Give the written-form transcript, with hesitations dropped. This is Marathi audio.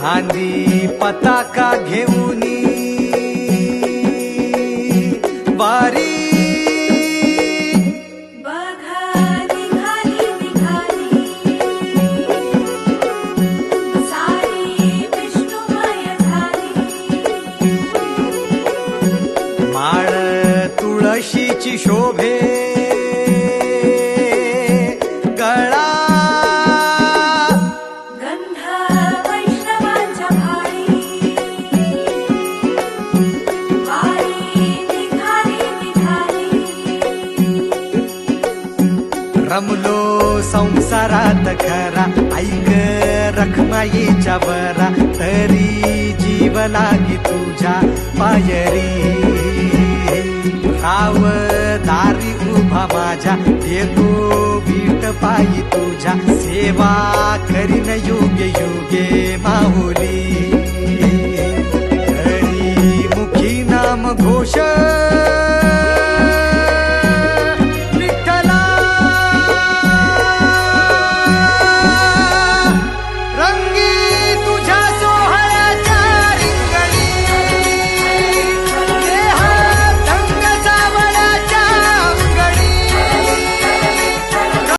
खांदी पताका घेऊनी वारी बघा निघाली निघाली सारी विष्णुमय झाली माळ तुळशीची शोभे गळा गंध वैष्णवांच्या भाळी वारी निघाली निघाली रमलो संसारात खरा ऐक रखमाईच्या बरा तरी जीव लागी तुझ्या पायरी राव दारी उभा माझ्या येतो बीट पायी तुझ्या सेवा करीन युगे युगे माहुली